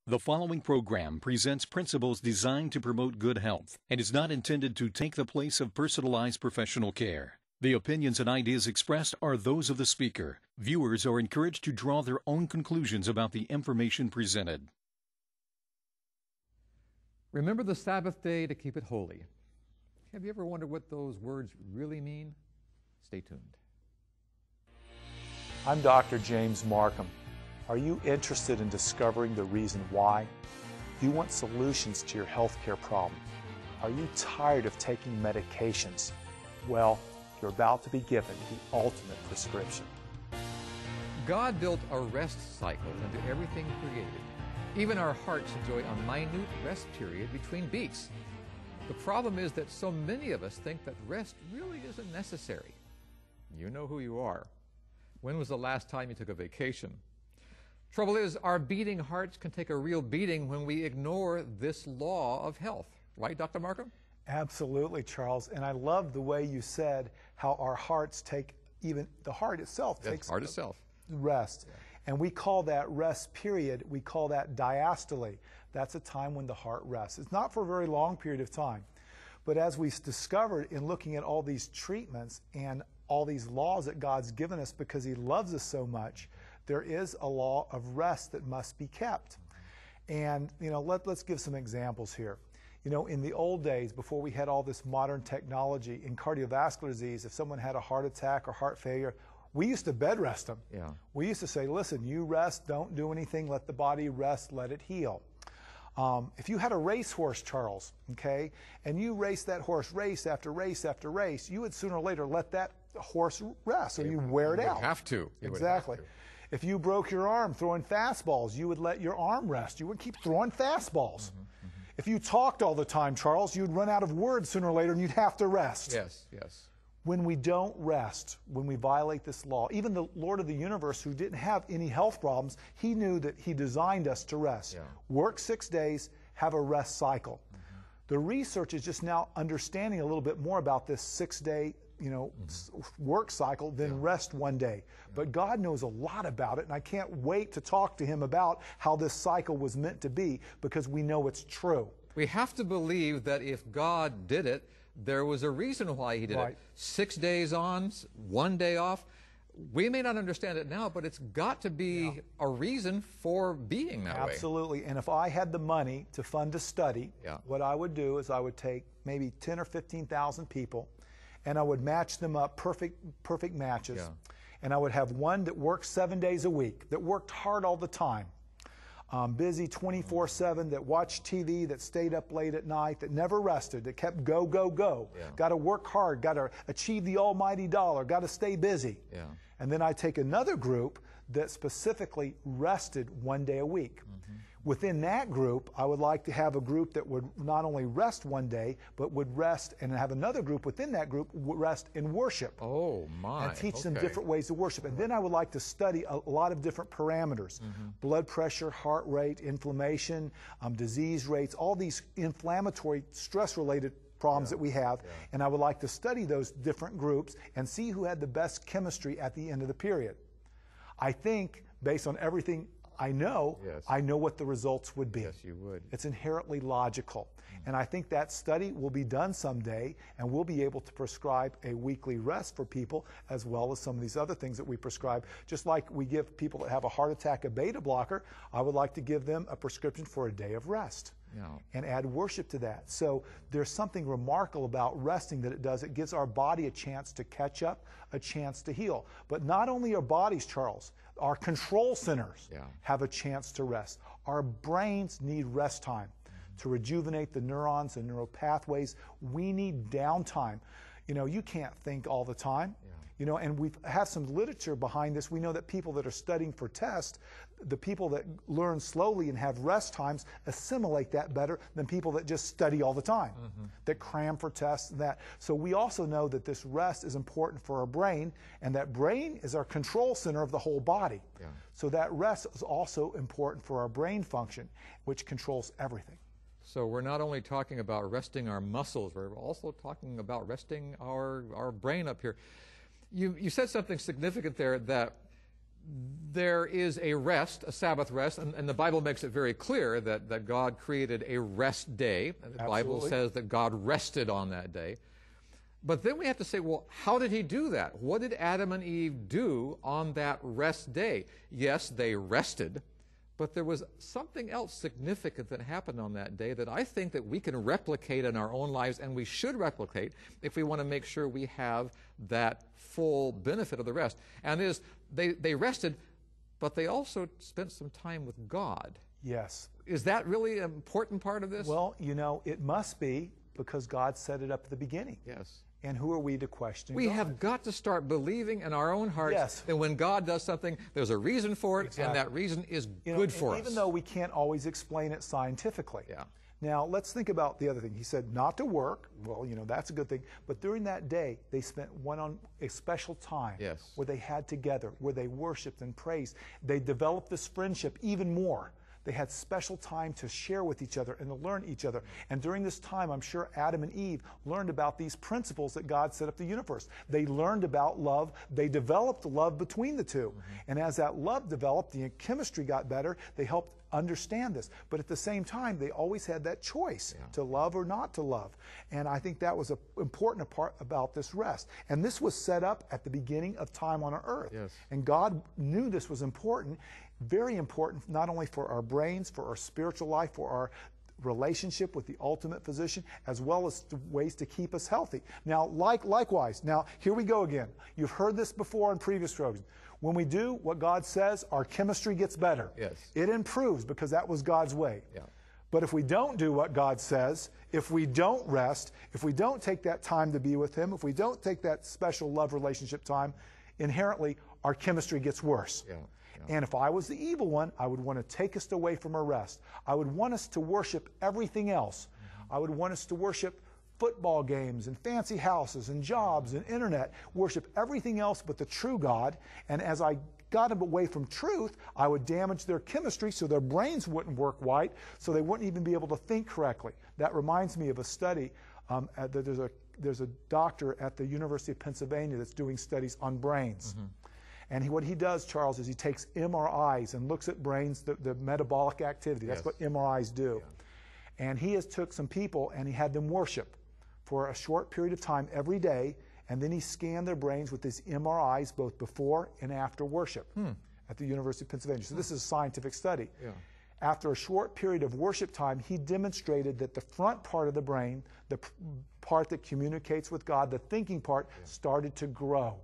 The following program presents principles designed to promote good health and is not intended to take the place of personalized professional care. The opinions and ideas expressed are those of the speaker. Viewers are encouraged to draw their own conclusions about the information presented. Remember the Sabbath day to keep it holy. Have you ever wondered what those words really mean? Stay tuned. I'm Dr. James Markham. Are you interested in discovering the reason why? Do you want solutions to your healthcare problem? Are you tired of taking medications? Well, you're about to be given the ultimate prescription. God built a rest cycle into everything created. Even our hearts enjoy a minute rest period between beats. The problem is that so many of us think that rest really isn't necessary. You know who you are. When was the last time you took a vacation? Trouble is, our beating hearts can take a real beating when we ignore this law of health. Right, Dr. Markham? Absolutely, Charles. And I love the way you said how our hearts take, even the heart itself takes rest. Yeah. And we call that rest period, we call that diastole. That's a time when the heart rests. It's not for a very long period of time. But as we've discovered in looking at all these treatments and all these laws that God's given us because He loves us so much, there is a law of rest that must be kept. And, let's give some examples here. In the old days, before we had all this modern technology in cardiovascular disease, if someone had a heart attack or heart failure, we used to bed rest them. Yeah. We used to say, listen, you rest, don't do anything, let the body rest, let it heal. If you had a racehorse, Charles, okay, and you raced that horse race after race after race, you would sooner or later let that horse rest, or you wear it out. You would have to. Exactly. If you broke your arm throwing fastballs, you would let your arm rest. You wouldn't keep throwing fastballs. If you talked all the time, Charles, you'd run out of words sooner or later and you'd have to rest. Yes. When we don't rest, when we violate this law, even the Lord of the universe, who didn't have any health problems, He knew that He designed us to rest. Yeah. Work 6 days, have a rest cycle. The research is just now understanding a little bit more about this 6-day work cycle, then rest 1 day. But God knows a lot about it, and I can't wait to talk to Him about how this cycle was meant to be, because we know it's true. We have to believe that if God did it, there was a reason why He did it. 6 days on, 1 day off. We may not understand it now, but it's got to be a reason for being that way. Absolutely. And if I had the money to fund a study, what I would do is I would take maybe 10 or 15,000 people, and I would match them up, perfect matches. Yeah. And I would have one that worked 7 days a week, that worked hard all the time, busy 24/7, that watched TV, that stayed up late at night, that never rested, that kept go. Yeah. Got to work hard, got to achieve the almighty dollar, got to stay busy. Yeah. And then I take another group that specifically rested 1 day a week. Within that group, I would like to have a group that would not only rest 1 day, but would rest, and have another group within that group would rest in worship. Oh, my. And teach them different ways to worship. And then I would like to study a lot of different parameters. Blood pressure, heart rate, inflammation, disease rates, all these inflammatory, stress-related problems that we have. And I would like to study those different groups and see who had the best chemistry at the end of the period. I think, based on everything I know what the results would be. Yes, you would. It's inherently logical. And I think that study will be done someday, and we'll be able to prescribe a weekly rest for people, as well as some of these other things that we prescribe. Just like we give people that have a heart attack a beta blocker, I would like to give them a prescription for a day of rest. And add worship to that. So there's something remarkable about resting that it does. It gives our body a chance to catch up, a chance to heal. But not only our bodies, Charles, our control centers have a chance to rest. Our brains need rest time to rejuvenate the neurons and neural pathways. We need downtime. You can't think all the time. And we've had some literature behind this. We know that people that are studying for tests, the people that learn slowly and have rest times assimilate that better than people that just study all the time, that cram for tests and that. So we also know that this rest is important for our brain, and that brain is our control center of the whole body. So that rest is also important for our brain function, which controls everything. So we're not only talking about resting our muscles, we're also talking about resting our brain up here. You said something significant there, that there is a rest, a Sabbath rest, and the Bible makes it very clear that God created a rest day. The Bible says that God rested on that day. But then we have to say, well, how did he do that? What did Adam and Eve do on that rest day? Yes, they rested, but there was something else significant that happened on that day that I think that we can replicate in our own lives, and we should replicate if we want to make sure we have that full benefit of the rest. And it is, they rested, but they also spent some time with God. Yes. Is that really an important part of this? Well, you know, it must be, because God set it up at the beginning. Yes. And who are we to question We God? have got to start believing in our own hearts Yes. that when God does something, there's a reason for it, Exactly. and that reason is You know, good for us. even though we can't always explain it scientifically. Yeah. Now, let's think about the other thing. He said not to work. Well, you know, that's a good thing. But during that day, they spent one on a special time Yes. where they had together, where they worshiped and praised. They developed this friendship even more. They had special time to share with each other and to learn each other. And during this time, I'm sure Adam and Eve learned about these principles that God set up the universe. They learned about love. They developed love between the two. And as that love developed, the chemistry got better. They helped understand this. But at the same time, they always had that choice to love or not to love. And I think that was an important part about this rest. And this was set up at the beginning of time on our earth. Yes. And God knew this was important, very important, not only for our brains, for our spiritual life, for our relationship with the ultimate physician, as well as ways to keep us healthy. Now, likewise, now here we go again. You've heard this before in previous programs. When we do what God says, our chemistry gets better. Yes. It improves because that was God's way. Yeah. But if we don't do what God says, if we don't rest, if we don't take that time to be with Him, if we don't take that special love relationship time, inherently our chemistry gets worse. Yeah. And if I was the evil one, I would want to take us away from our rest. I would want us to worship everything else. I would want us to worship football games and fancy houses and jobs and internet, worship everything else but the true God. And as I got them away from truth, I would damage their chemistry so their brains wouldn't work right, so they wouldn't even be able to think correctly. That reminds me of a study. There's a doctor at the University of Pennsylvania that's doing studies on brains. And what he does, Charles, is he takes MRIs and looks at brains, the metabolic activity. That's what MRIs do. Yeah. And he has took some people and he had them worship for a short period of time every day, and then he scanned their brains with these MRIs both before and after worship at the University of Pennsylvania. So this is a scientific study. Yeah. After a short period of worship time, he demonstrated that the front part of the brain, the part that communicates with God, the thinking part, started to grow.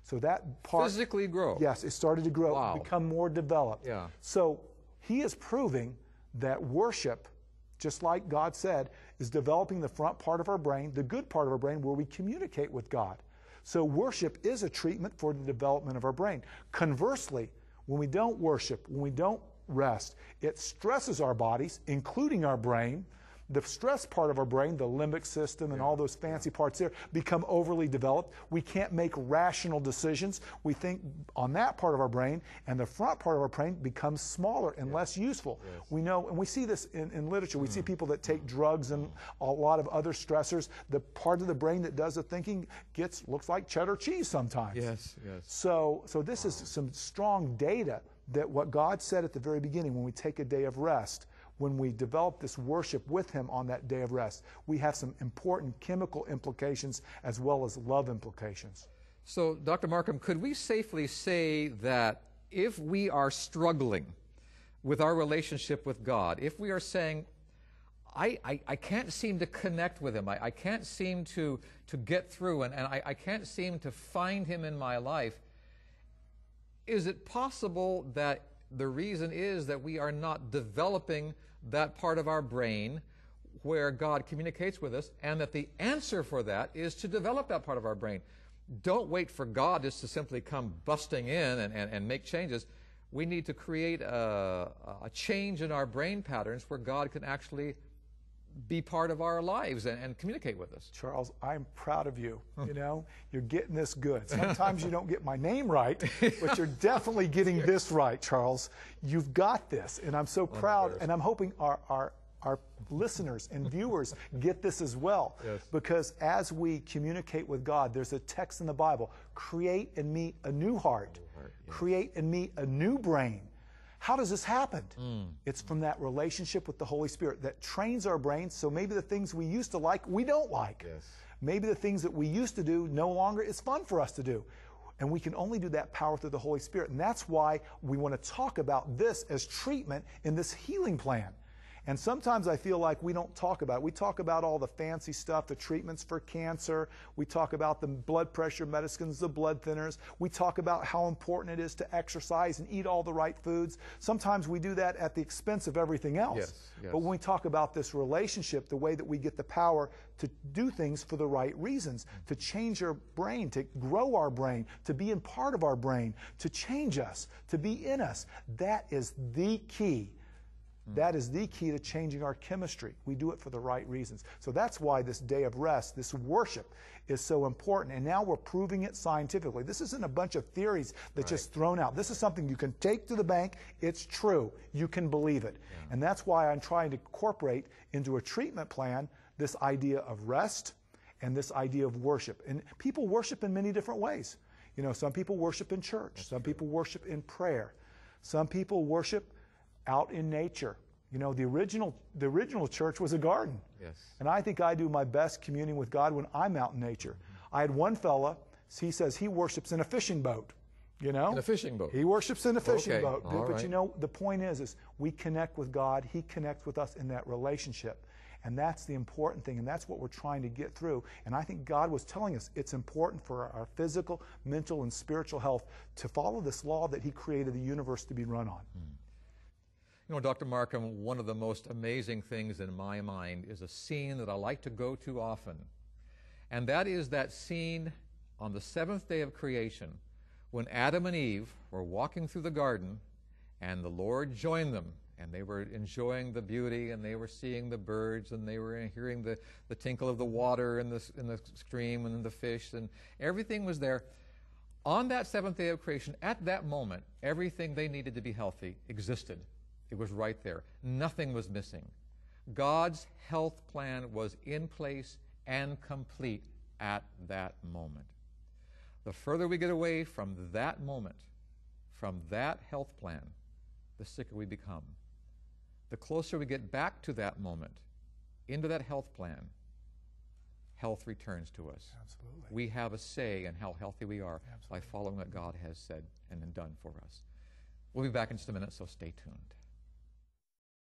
So that part physically grow. Yes, it started to grow, Wow. become more developed. Yeah. So he is proving that worship, just like God said, is developing the front part of our brain, the good part of our brain, where we communicate with God. So worship is a treatment for the development of our brain. Conversely, when we don't worship, when we don't rest, it stresses our bodies, including our brain. The stress part of our brain, the limbic system and all those fancy parts there, become overly developed. We can't make rational decisions. We think on that part of our brain, and the front part of our brain becomes smaller and less useful. Yes. We know, and we see this in literature. We see people that take drugs and a lot of other stressors. The part of the brain that does the thinking looks like cheddar cheese sometimes. Yes, yes. So this is some strong data that what God said at the very beginning, when we take a day of rest, when we develop this worship with Him on that day of rest, we have some important chemical implications as well as love implications. So, Dr. Markham, could we safely say that if we are struggling with our relationship with God, if we are saying, I can't seem to connect with Him, I can't seem to get through, and I can't seem to find Him in my life, is it possible that the reason is that we are not developing that part of our brain where God communicates with us, and that the answer for that is to develop that part of our brain? Don't wait for God just to simply come busting in and make changes. We need to create a change in our brain patterns where God can actually be part of our lives and communicate with us. Charles, I'm proud of you. You know, you're getting this good. Sometimes you don't get my name right, but you're definitely getting this right, Charles. You've got this, and I'm so proud, and I'm hoping our our listeners and viewers get this as well. Yes. Because as we communicate with God, there's a text in the Bible, create in me a new heart, create in me a new brain. How does this happen? It's from that relationship with the Holy Spirit that trains our brains, so maybe the things we used to like, we don't like. Yes. Maybe the things that we used to do no longer is fun for us to do. And we can only do that power through the Holy Spirit. And that's why we want to talk about this as treatment in this healing plan. And sometimes I feel like we don't talk about it. We talk about all the fancy stuff, the treatments for cancer. We talk about the blood pressure medicines, the blood thinners. We talk about how important it is to exercise and eat all the right foods. Sometimes we do that at the expense of everything else. Yes, yes. But when we talk about this relationship, the way that we get the power to do things for the right reasons, to change our brain, to grow our brain, to be in part of our brain, to change us, to be in us, that is the key. That is the key to changing our chemistry. We do it for the right reasons. So that's why this day of rest, this worship, is so important. And now we're proving it scientifically. This isn't a bunch of theories that's just thrown out. This is something you can take to the bank. It's true. You can believe it. Yeah. And that's why I'm trying to incorporate into a treatment plan this idea of rest and this idea of worship. And people worship in many different ways. You know, some people worship in church. Some people worship in prayer. Some people worship out in nature. You know, the original church was a garden. Yes. And I think I do my best communing with God when I'm out in nature. I had one fella, he says he worships in a fishing boat. You know? In a fishing boat. He worships in a fishing boat. All But right. you know, the point is we connect with God, He connects with us in that relationship. And that's the important thing, and that's what we're trying to get through. And I think God was telling us it's important for our physical, mental, and spiritual health to follow this law that He created the universe to be run on. You know, Dr. Markham, one of the most amazing things in my mind is a scene that I like to go to often. And that is that scene on the seventh day of creation when Adam and Eve were walking through the garden and the Lord joined them. And they were enjoying the beauty, and they were seeing the birds, and they were hearing the tinkle of the water in the stream and the fish, and everything was there. On that seventh day of creation, at that moment, everything they needed to be healthy existed. It was right there. Nothing was missing. God's health plan was in place and complete at that moment. The further we get away from that moment, from that health plan, the sicker we become. The closer we get back to that moment, into that health plan, health returns to us. Absolutely. We have a say in how healthy we are by following what God has said and done for us. We'll be back in just a minute, so stay tuned.